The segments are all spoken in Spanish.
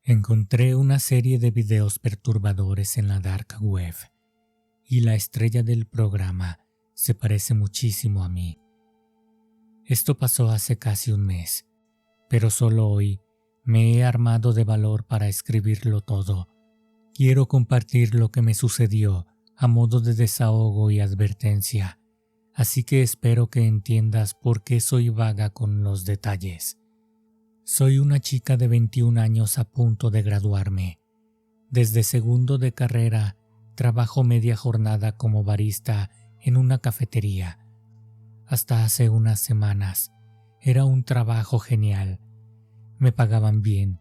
Encontré una serie de videos perturbadores en la dark web y la estrella del programa se parece muchísimo a mí. Esto pasó hace casi un mes, pero solo hoy me he armado de valor para escribirlo todo. Quiero compartir lo que me sucedió a modo de desahogo y advertencia, así que espero que entiendas por qué soy vaga con los detalles. Soy una chica de 21 años a punto de graduarme. Desde segundo de carrera trabajo media jornada como barista en una cafetería. Hasta hace unas semanas era un trabajo genial. Me pagaban bien.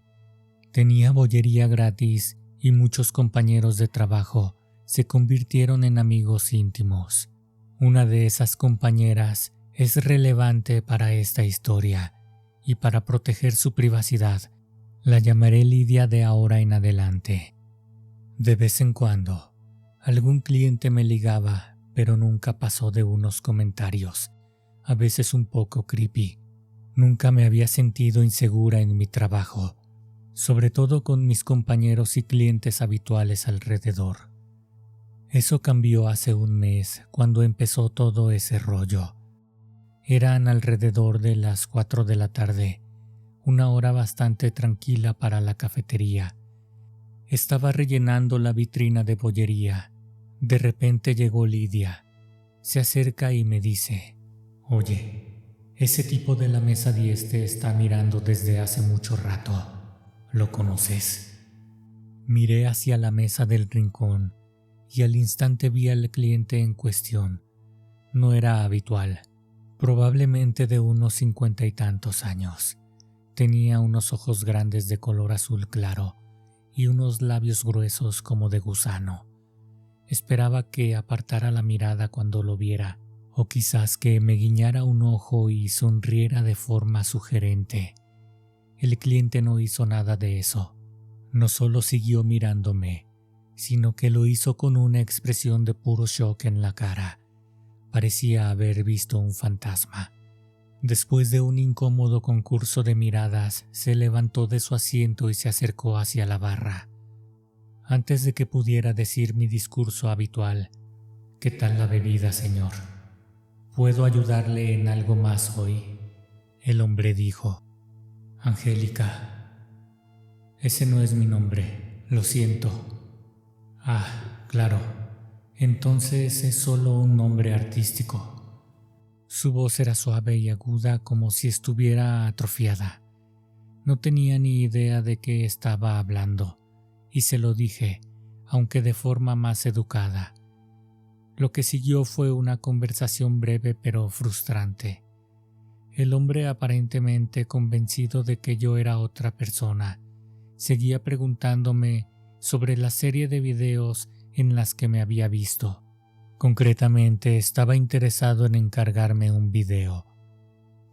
Tenía bollería gratis y muchos compañeros de trabajo se convirtieron en amigos íntimos. Una de esas compañeras es relevante para esta historia y para proteger su privacidad la llamaré Lidia de ahora en adelante. De vez en cuando, algún cliente me ligaba, pero nunca pasó de unos comentarios, a veces un poco creepy. Nunca me había sentido insegura en mi trabajo, sobre todo con mis compañeros y clientes habituales alrededor. Eso cambió hace un mes, cuando empezó todo ese rollo. Eran alrededor de las 4 de la tarde, una hora bastante tranquila para la cafetería. Estaba rellenando la vitrina de bollería. De repente llegó Lidia. Se acerca y me dice: «Oye, ese tipo de la mesa 10 te está mirando desde hace mucho rato. ¿Lo conoces?». Miré hacia la mesa del rincón y al instante vi al cliente en cuestión. No era habitual, probablemente de unos 50 y tantos años. Tenía unos ojos grandes de color azul claro y unos labios gruesos como de gusano. Esperaba que apartara la mirada cuando lo viera, o quizás que me guiñara un ojo y sonriera de forma sugerente. El cliente no hizo nada de eso. No solo siguió mirándome, sino que lo hizo con una expresión de puro shock en la cara. Parecía haber visto un fantasma. Después de un incómodo concurso de miradas, se levantó de su asiento y se acercó hacia la barra. Antes de que pudiera decir mi discurso habitual: «¿Qué tal la bebida, señor? ¿Puedo ayudarle en algo más hoy?», el hombre dijo: «Angélica». «Ese no es mi nombre, lo siento». «Ah, claro. Entonces es solo un nombre artístico». Su voz era suave y aguda, como si estuviera atrofiada. No tenía ni idea de qué estaba hablando, y se lo dije, aunque de forma más educada. Lo que siguió fue una conversación breve pero frustrante. El hombre, aparentemente convencido de que yo era otra persona, seguía preguntándome sobre la serie de videos en las que me había visto. Concretamente, estaba interesado en encargarme un video.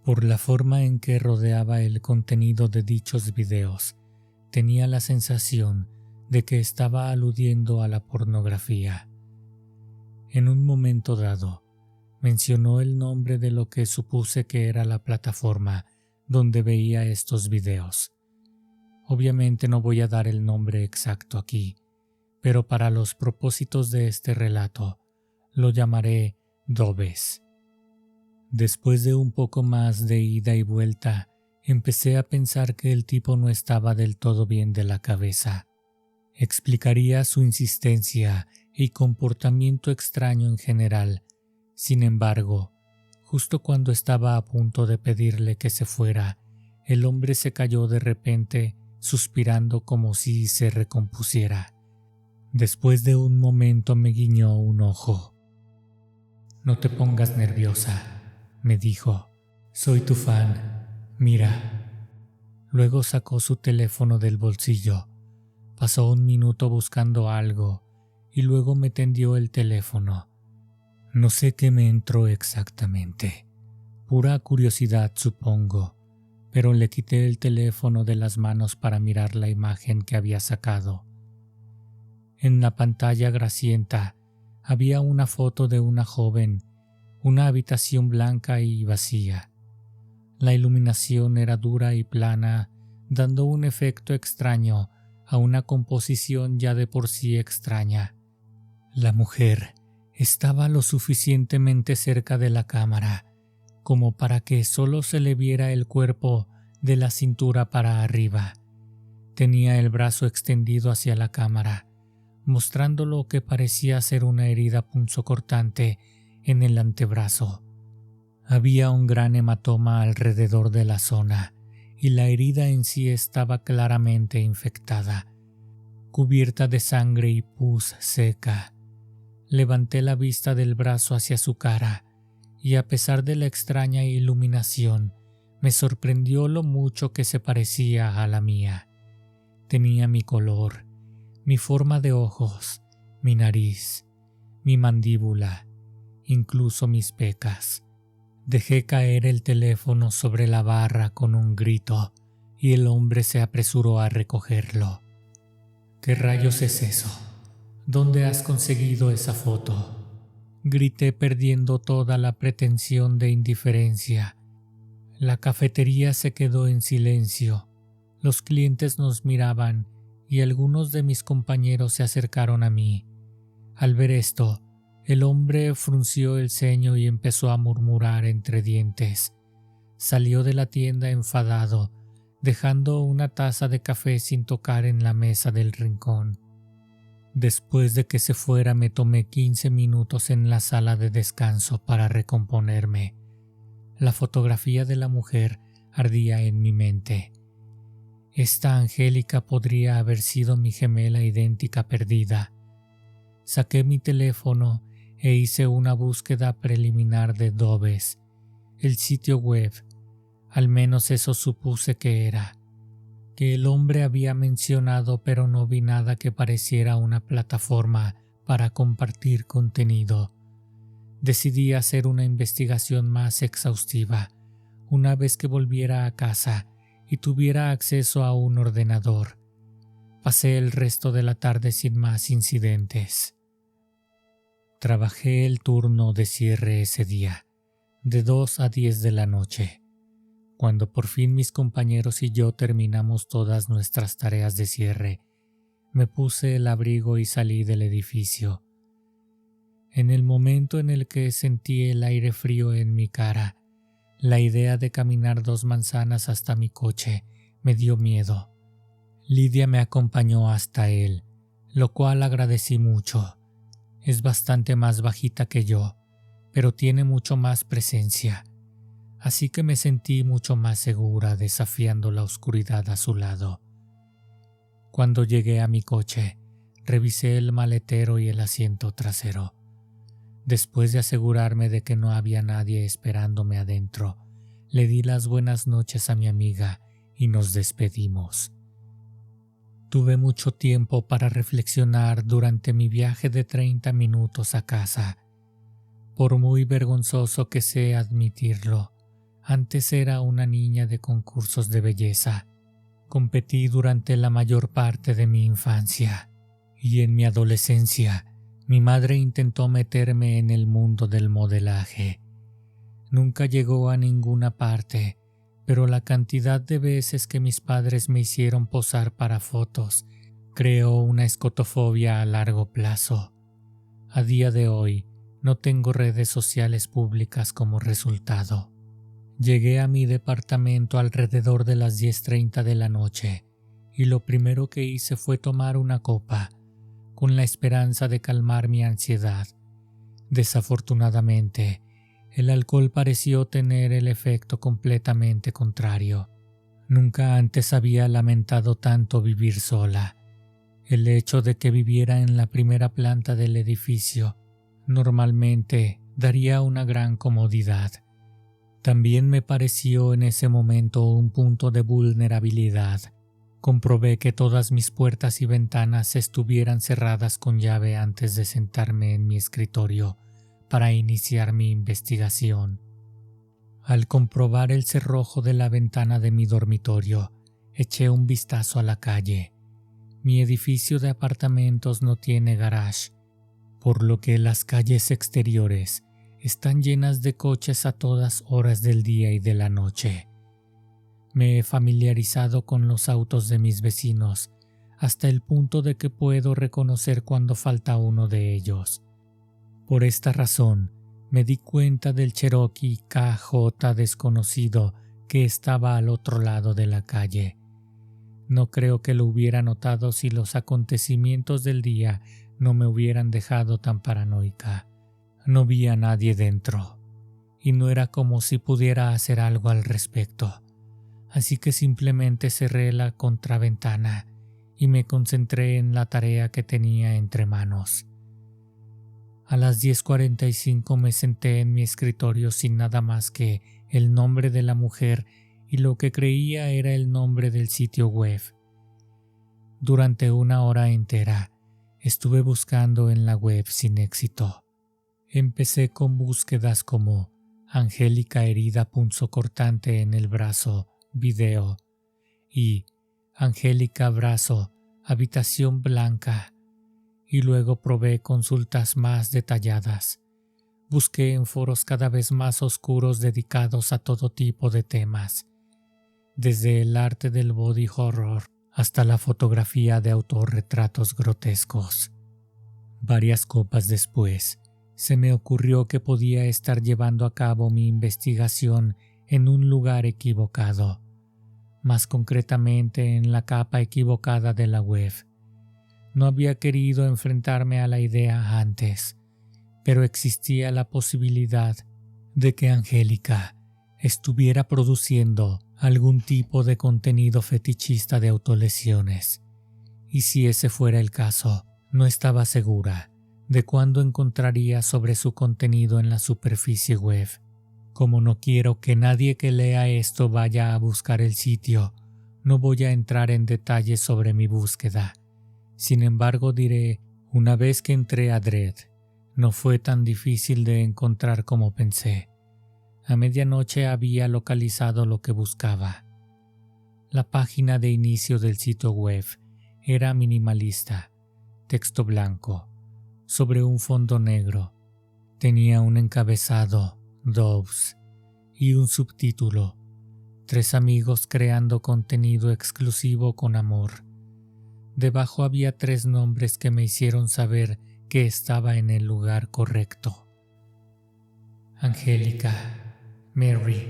Por la forma en que rodeaba el contenido de dichos videos, tenía la sensación de que estaba aludiendo a la pornografía. En un momento dado, mencionó el nombre de lo que supuse que era la plataforma donde veía estos videos. Obviamente no voy a dar el nombre exacto aquí, pero para los propósitos de este relato, lo llamaré Dobes. Después de un poco más de ida y vuelta, empecé a pensar que el tipo no estaba del todo bien de la cabeza. Explicaría su insistencia y comportamiento extraño en general. Sin embargo, justo cuando estaba a punto de pedirle que se fuera, el hombre se cayó de repente, suspirando como si se recompusiera. Después de un momento me guiñó un ojo. «No te pongas nerviosa», me dijo. «Soy tu fan. Mira». Luego sacó su teléfono del bolsillo. Pasó un minuto buscando algo y luego me tendió el teléfono. No sé qué me entró exactamente. Pura curiosidad, supongo, pero le quité el teléfono de las manos para mirar la imagen que había sacado. En la pantalla grasienta había una foto de una joven, una habitación blanca y vacía. La iluminación era dura y plana, dando un efecto extraño a una composición ya de por sí extraña. La mujer estaba lo suficientemente cerca de la cámara como para que solo se le viera el cuerpo de la cintura para arriba. Tenía el brazo extendido hacia la cámara, mostrando lo que parecía ser una herida punzocortante en el antebrazo. Había un gran hematoma alrededor de la zona y la herida en sí estaba claramente infectada, cubierta de sangre y pus seca. Levanté la vista del brazo hacia su cara y a pesar de la extraña iluminación, me sorprendió lo mucho que se parecía a la mía. Tenía mi color, mi forma de ojos, mi nariz, mi mandíbula, incluso mis pecas. Dejé caer el teléfono sobre la barra con un grito y el hombre se apresuró a recogerlo. ¿Qué rayos es eso? ¿Dónde has conseguido esa foto? Grité perdiendo toda la pretensión de indiferencia. La cafetería se quedó en silencio. Los clientes nos miraban y algunos de mis compañeros se acercaron a mí. Al ver esto, el hombre frunció el ceño y empezó a murmurar entre dientes. Salió de la tienda enfadado, dejando una taza de café sin tocar en la mesa del rincón. Después de que se fuera, me tomé 15 minutos en la sala de descanso para recomponerme. La fotografía de la mujer ardía en mi mente. Esta Angélica podría haber sido mi gemela idéntica perdida. Saqué mi teléfono e hice una búsqueda preliminar de Doves, el sitio web. Al menos eso supuse que era, que el hombre había mencionado, pero no vi nada que pareciera una plataforma para compartir contenido. Decidí hacer una investigación más exhaustiva una vez que volviera a casa y tuviera acceso a un ordenador. Pasé el resto de la tarde sin más incidentes. Trabajé el turno de cierre ese día, de 2 a 10 de la noche. Cuando por fin mis compañeros y yo terminamos todas nuestras tareas de cierre, me puse el abrigo y salí del edificio. En el momento en el que sentí el aire frío en mi cara, la idea de caminar 2 manzanas hasta mi coche me dio miedo. Lidia me acompañó hasta él, lo cual agradecí mucho. Es bastante más bajita que yo, pero tiene mucho más presencia, así que me sentí mucho más segura desafiando la oscuridad a su lado. Cuando llegué a mi coche, revisé el maletero y el asiento trasero. Después de asegurarme de que no había nadie esperándome adentro, le di las buenas noches a mi amiga y nos despedimos. Tuve mucho tiempo para reflexionar durante mi viaje de 30 minutos a casa. Por muy vergonzoso que sea admitirlo, antes era una niña de concursos de belleza. Competí durante la mayor parte de mi infancia y en mi adolescencia mi madre intentó meterme en el mundo del modelaje. Nunca llegó a ninguna parte, pero la cantidad de veces que mis padres me hicieron posar para fotos creó una escotofobia a largo plazo. A día de hoy no tengo redes sociales públicas como resultado. Llegué a mi departamento alrededor de las 10:30 de la noche y lo primero que hice fue tomar una copa, con la esperanza de calmar mi ansiedad. Desafortunadamente, el alcohol pareció tener el efecto completamente contrario. Nunca antes había lamentado tanto vivir sola. El hecho de que viviera en la primera planta del edificio normalmente daría una gran comodidad. También me pareció en ese momento un punto de vulnerabilidad. Comprobé que todas mis puertas y ventanas estuvieran cerradas con llave antes de sentarme en mi escritorio para iniciar mi investigación. Al comprobar el cerrojo de la ventana de mi dormitorio, eché un vistazo a la calle. Mi edificio de apartamentos no tiene garage, por lo que las calles exteriores están llenas de coches a todas horas del día y de la noche. Me he familiarizado con los autos de mis vecinos, hasta el punto de que puedo reconocer cuando falta uno de ellos. Por esta razón, me di cuenta del Cherokee KJ desconocido que estaba al otro lado de la calle. No creo que lo hubiera notado si los acontecimientos del día no me hubieran dejado tan paranoica. No vi a nadie dentro, y no era como si pudiera hacer algo al respecto. Así que simplemente cerré la contraventana y me concentré en la tarea que tenía entre manos. A las 10:45 me senté en mi escritorio sin nada más que el nombre de la mujer y lo que creía era el nombre del sitio web. Durante una hora entera estuve buscando en la web sin éxito. Empecé con búsquedas como Angélica herida punzocortante en el brazo, video, y Angélica brazo, habitación blanca, y luego probé consultas más detalladas. Busqué en foros cada vez más oscuros dedicados a todo tipo de temas, desde el arte del body horror hasta la fotografía de autorretratos grotescos. Varias copas después, se me ocurrió que podía estar llevando a cabo mi investigación en un lugar equivocado, más concretamente en la capa equivocada de la web. No había querido enfrentarme a la idea antes, pero existía la posibilidad de que Angélica estuviera produciendo algún tipo de contenido fetichista de autolesiones, y si ese fuera el caso, no estaba segura de cuándo encontraría sobre su contenido en la superficie web. Como no quiero que nadie que lea esto vaya a buscar el sitio, no voy a entrar en detalles sobre mi búsqueda. Sin embargo, diré, una vez que entré a Dredd, no fue tan difícil de encontrar como pensé. A medianoche había localizado lo que buscaba. La página de inicio del sitio web era minimalista, texto blanco, sobre un fondo negro. Tenía un encabezado, Doves, y un subtítulo, 3 amigos creando contenido exclusivo con amor. Debajo había 3 nombres que me hicieron saber que estaba en el lugar correcto. Angélica, Mary,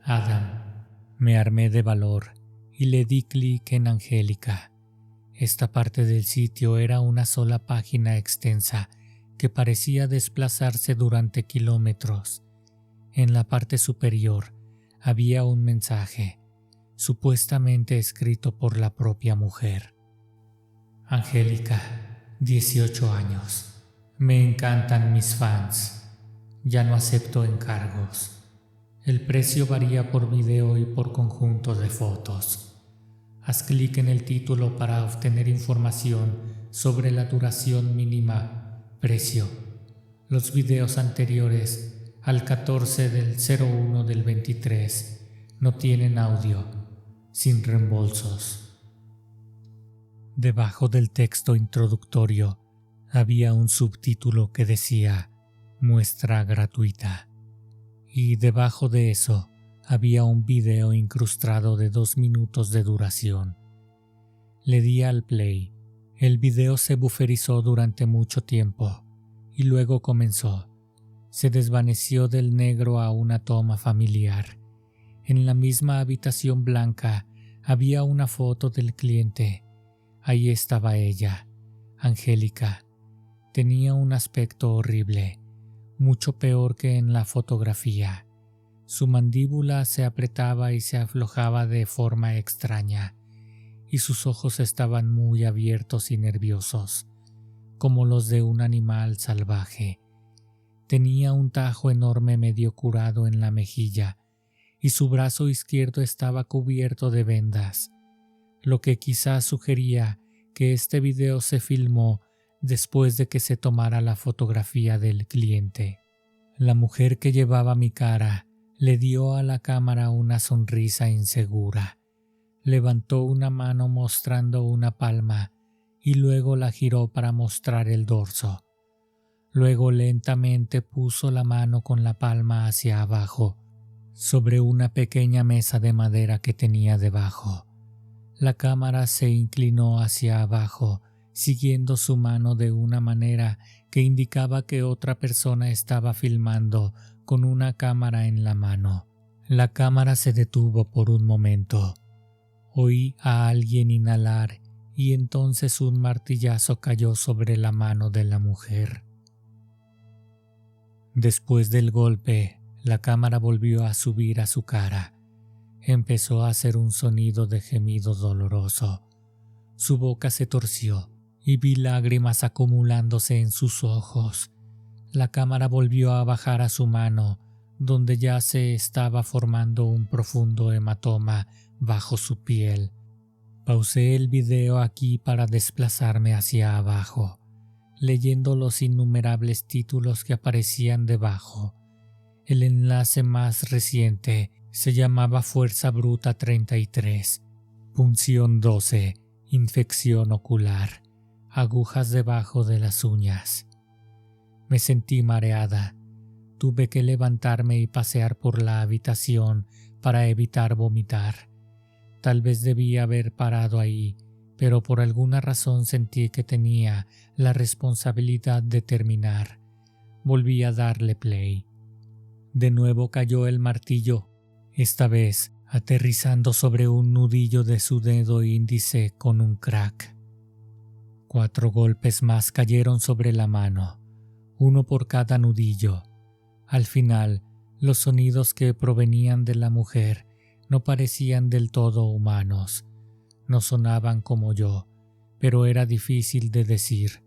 Adam. Me armé de valor y le di clic en Angélica. Esta parte del sitio era una sola página extensa que parecía desplazarse durante kilómetros. En la parte superior había un mensaje, supuestamente escrito por la propia mujer. Angélica, 18 años. Me encantan mis fans. Ya no acepto encargos. El precio varía por video y por conjunto de fotos. Haz clic en el título para obtener información sobre la duración mínima, precio. Los videos anteriores al 14 del 01 del 23 no tienen audio, sin reembolsos. Debajo del texto introductorio había un subtítulo que decía muestra gratuita, y debajo de eso había un video incrustado de 2 minutos de duración. Le di al play. El video se buferizó durante mucho tiempo y luego comenzó. Se desvaneció del negro a una toma familiar. En la misma habitación blanca había una foto del cliente. Ahí estaba ella, Angélica. Tenía un aspecto horrible, mucho peor que en la fotografía. Su mandíbula se apretaba y se aflojaba de forma extraña, y sus ojos estaban muy abiertos y nerviosos, como los de un animal salvaje. Tenía un tajo enorme medio curado en la mejilla, y su brazo izquierdo estaba cubierto de vendas, lo que quizás sugería que este video se filmó después de que se tomara la fotografía del cliente. La mujer que llevaba mi cara le dio a la cámara una sonrisa insegura. Levantó una mano mostrando una palma y luego la giró para mostrar el dorso. Luego lentamente puso la mano con la palma hacia abajo, sobre una pequeña mesa de madera que tenía debajo. La cámara se inclinó hacia abajo, siguiendo su mano de una manera que indicaba que otra persona estaba filmando con una cámara en la mano. La cámara se detuvo por un momento. Oí a alguien inhalar y entonces un martillazo cayó sobre la mano de la mujer. Después del golpe, la cámara volvió a subir a su cara. Empezó a hacer un sonido de gemido doloroso. Su boca se torció y vi lágrimas acumulándose en sus ojos. La cámara volvió a bajar a su mano, donde ya se estaba formando un profundo hematoma bajo su piel. Pausé el video aquí para desplazarme hacia abajo, leyendo los innumerables títulos que aparecían debajo. El enlace más reciente se llamaba Fuerza Bruta 33, Punción 12, Infección ocular, agujas debajo de las uñas. Me sentí mareada. Tuve que levantarme y pasear por la habitación para evitar vomitar. Tal vez debía haber parado ahí, pero por alguna razón sentí que tenía la responsabilidad de terminar. Volví a darle play. De nuevo cayó el martillo, esta vez aterrizando sobre un nudillo de su dedo índice con un crack. 4 golpes más cayeron sobre la mano, uno por cada nudillo. Al final, los sonidos que provenían de la mujer no parecían del todo humanos. No sonaban como yo, pero era difícil de decir.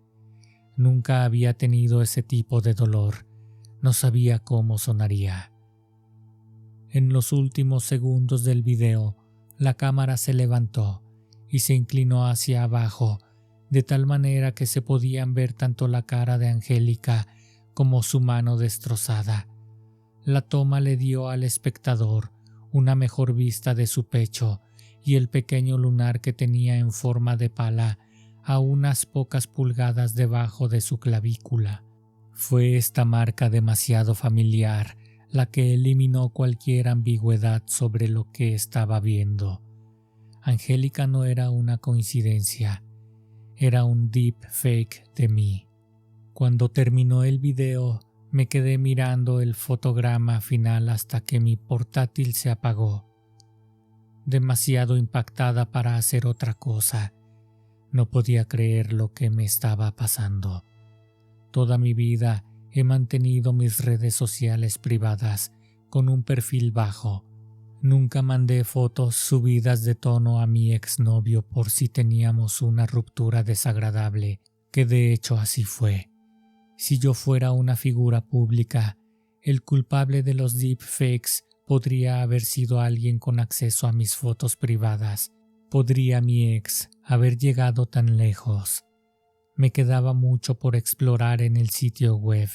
Nunca había tenido ese tipo de dolor. No sabía cómo sonaría. En los últimos segundos del video, la cámara se levantó y se inclinó hacia abajo, de tal manera que se podían ver tanto la cara de Angélica como su mano destrozada. La toma le dio al espectador una mejor vista de su pecho y el pequeño lunar que tenía en forma de pala a unas pocas pulgadas debajo de su clavícula. Fue esta marca demasiado familiar la que eliminó cualquier ambigüedad sobre lo que estaba viendo. Angélica no era una coincidencia, era un deep fake de mí. Cuando terminó el video, me quedé mirando el fotograma final hasta que mi portátil se apagó. Demasiado impactada para hacer otra cosa. No podía creer lo que me estaba pasando. Toda mi vida he mantenido mis redes sociales privadas con un perfil bajo. Nunca mandé fotos subidas de tono a mi exnovio por si teníamos una ruptura desagradable, que de hecho así fue. Si yo fuera una figura pública, el culpable de los deepfakes podría haber sido alguien con acceso a mis fotos privadas. ¿Podría mi ex haber llegado tan lejos? Me quedaba mucho por explorar en el sitio web,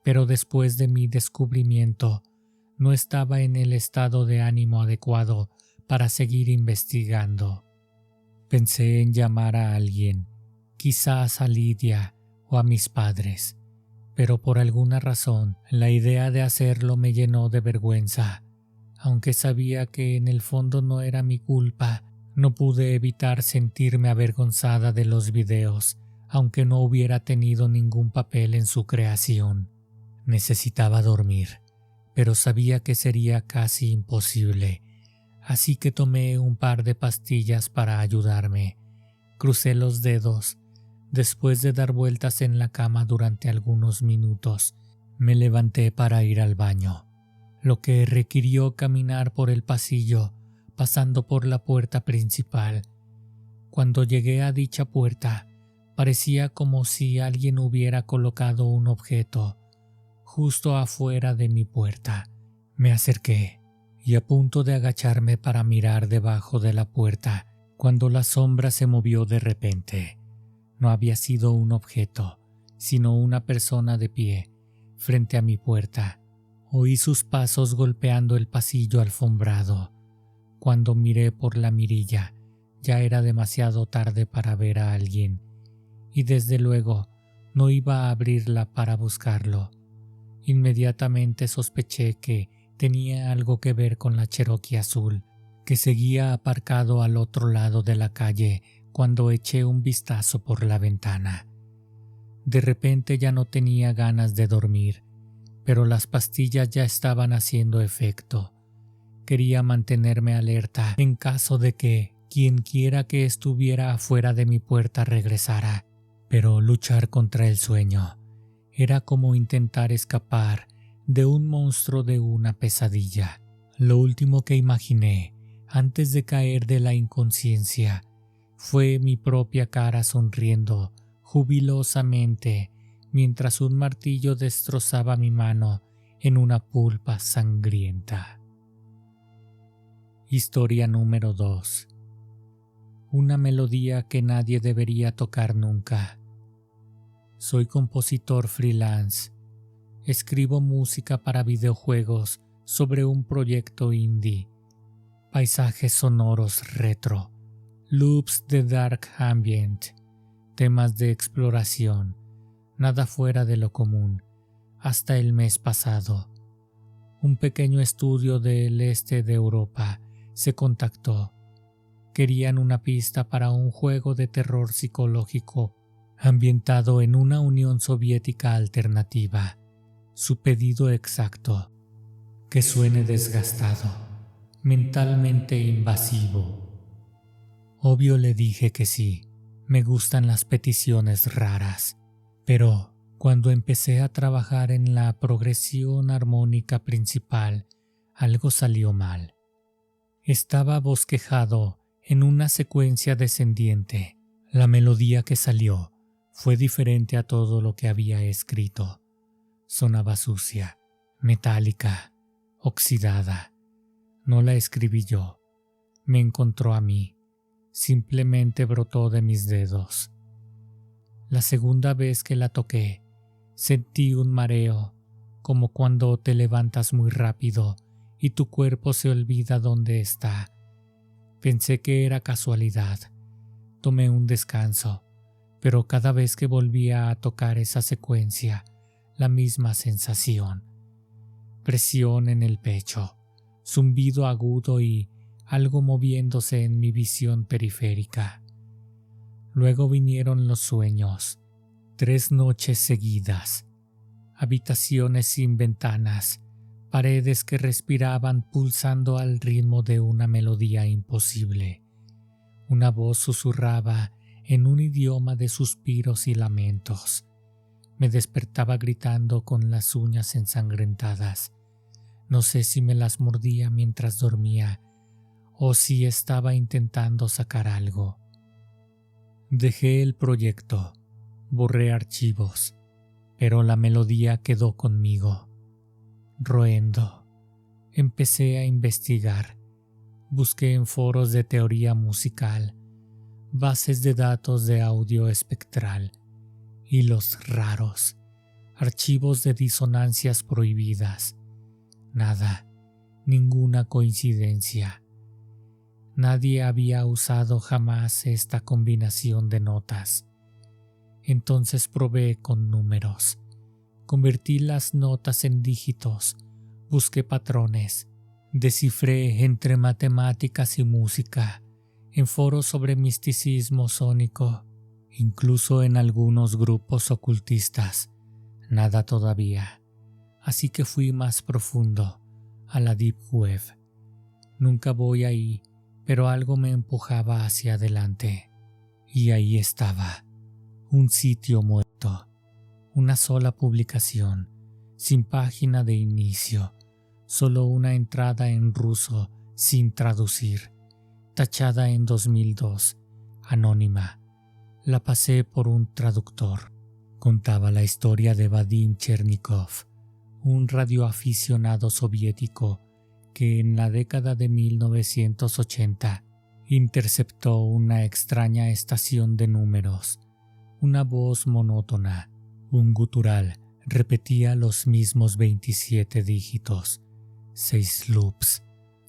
pero después de mi descubrimiento, no estaba en el estado de ánimo adecuado para seguir investigando. Pensé en llamar a alguien, quizás a Lidia o a mis padres, pero por alguna razón la idea de hacerlo me llenó de vergüenza. Aunque sabía que en el fondo no era mi culpa, no pude evitar sentirme avergonzada de los videos, aunque no hubiera tenido ningún papel en su creación. Necesitaba dormir, pero sabía que sería casi imposible, así que tomé un par de pastillas para ayudarme. Crucé los dedos. Después de dar vueltas en la cama durante algunos minutos, me levanté para ir al baño, lo que requirió caminar por el pasillo, pasando por la puerta principal. Cuando llegué a dicha puerta, parecía como si alguien hubiera colocado un objeto justo afuera de mi puerta. Me acerqué y a punto de agacharme para mirar debajo de la puerta, cuando la sombra se movió de repente. No había sido un objeto, sino una persona de pie, frente a mi puerta. Oí sus pasos golpeando el pasillo alfombrado. Cuando miré por la mirilla, ya era demasiado tarde para ver a alguien, y desde luego no iba a abrirla para buscarlo. Inmediatamente sospeché que tenía algo que ver con la Cherokee azul, que seguía aparcado al otro lado de la calle cuando eché un vistazo por la ventana. De repente ya no tenía ganas de dormir, pero las pastillas ya estaban haciendo efecto. Quería mantenerme alerta en caso de que quienquiera que estuviera afuera de mi puerta regresara, pero luchar contra el sueño era como intentar escapar de un monstruo de una pesadilla. Lo último que imaginé antes de caer de la inconsciencia fue mi propia cara sonriendo jubilosamente mientras un martillo destrozaba mi mano en una pulpa sangrienta. Historia número 2. Una melodía que nadie debería tocar nunca. Soy compositor freelance. Escribo música para videojuegos sobre un proyecto indie. Paisajes sonoros retro, loops de dark ambient, temas de exploración, nada fuera de lo común. Hasta el mes pasado, un pequeño estudio del este de Europa se contactó. Querían una pista para un juego de terror psicológico ambientado en una Unión Soviética alternativa. Su pedido exacto: que suene desgastado, mentalmente invasivo. Obvio le dije que sí, me gustan las peticiones raras, pero cuando empecé a trabajar en la progresión armónica principal, algo salió mal. Estaba bosquejado en una secuencia descendiente. La melodía que salió fue diferente a todo lo que había escrito. Sonaba sucia, metálica, oxidada. No la escribí yo, me encontró a mí, simplemente brotó de mis dedos. La segunda vez que la toqué, sentí un mareo, como cuando te levantas muy rápido y tu cuerpo se olvida dónde está. Pensé que era casualidad. Tomé un descanso, pero cada vez que volvía a tocar esa secuencia, la misma sensación. Presión en el pecho, zumbido agudo y algo moviéndose en mi visión periférica. Luego vinieron los sueños, 3 noches seguidas, habitaciones sin ventanas, paredes que respiraban pulsando al ritmo de una melodía imposible. Una voz susurraba en un idioma de suspiros y lamentos. Me despertaba gritando con las uñas ensangrentadas. No sé si me las mordía mientras dormía o si estaba intentando sacar algo. Dejé el proyecto, borré archivos, pero la melodía quedó conmigo. Roendo, empecé a investigar. Busqué en foros de teoría musical, bases de datos de audio espectral, hilos raros, archivos de disonancias prohibidas. Nada, ninguna coincidencia. Nadie había usado jamás esta combinación de notas. Entonces probé con números. Convertí las notas en dígitos, busqué patrones, descifré entre matemáticas y música, en foros sobre misticismo sónico, incluso en algunos grupos ocultistas. Nada todavía. Así que fui más profundo, a la Deep Web. Nunca voy ahí, pero algo me empujaba hacia adelante. Y ahí estaba, un sitio muerto, una sola publicación, sin página de inicio, solo una entrada en ruso sin traducir, tachada en 2002, anónima. La pasé por un traductor. Contaba la historia de Vadim Chernikov, un radioaficionado soviético que en la década de 1980 interceptó una extraña estación de números. Una voz monótona, un gutural, repetía los mismos 27 dígitos, 6 loops,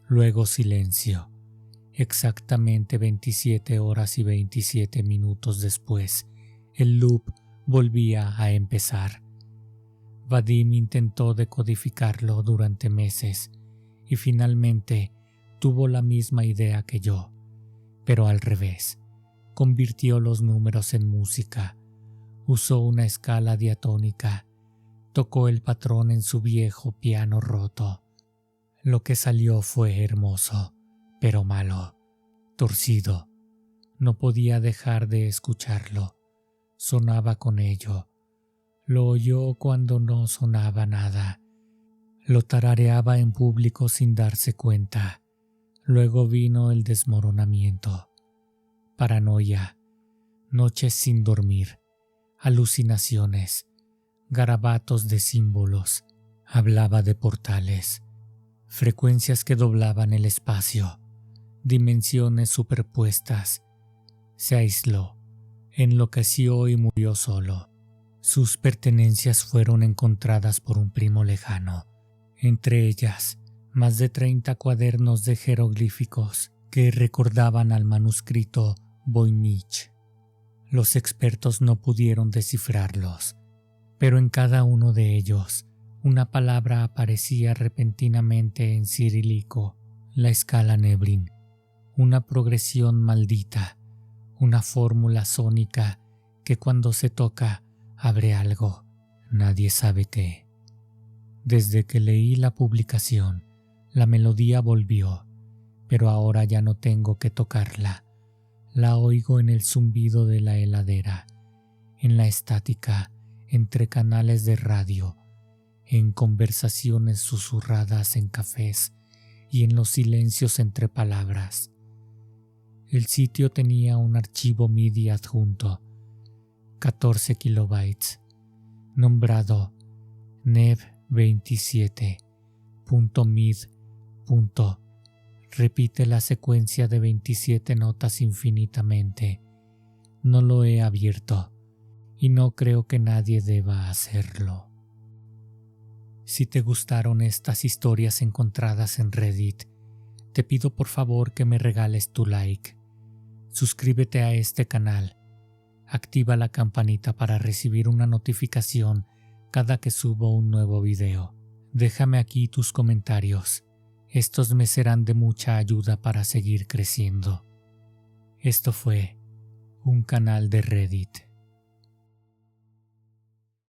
luego silencio. Exactamente 27 horas y 27 minutos después, el loop volvía a empezar. Vadim intentó decodificarlo durante meses y finalmente tuvo la misma idea que yo, pero al revés. Convirtió los números en música, usó una escala diatónica, tocó el patrón en su viejo piano roto. Lo que salió fue hermoso, pero malo, torcido. No podía dejar de escucharlo. Sonaba con ello. Lo oyó cuando no sonaba nada. Lo tarareaba en público sin darse cuenta. Luego vino el desmoronamiento. Paranoia, noches sin dormir, alucinaciones, garabatos de símbolos. Hablaba de portales, frecuencias que doblaban el espacio, dimensiones superpuestas. Se aisló, enloqueció y murió solo. Sus pertenencias fueron encontradas por un primo lejano, entre ellas más de 30 cuadernos de jeroglíficos que recordaban al manuscrito Voynich. Los expertos no pudieron descifrarlos, pero en cada uno de ellos una palabra aparecía repentinamente en cirílico, la escala Neblin, una progresión maldita, una fórmula sónica que cuando se toca abre algo, nadie sabe qué. Desde que leí la publicación, la melodía volvió, pero ahora ya no tengo que tocarla. La oigo en el zumbido de la heladera, en la estática entre canales de radio, en conversaciones susurradas en cafés y en los silencios entre palabras. El sitio tenía un archivo MIDI adjunto, 14 kilobytes, nombrado nev27.mid. Repite la secuencia de 27 notas infinitamente. No lo he abierto y no creo que nadie deba hacerlo. Si te gustaron estas historias encontradas en Reddit, te pido por favor que me regales tu like. Suscríbete a este canal. Activa la campanita para recibir una notificación cada que subo un nuevo video. Déjame aquí tus comentarios. Estos me serán de mucha ayuda para seguir creciendo. Esto fue un canal de Reddit.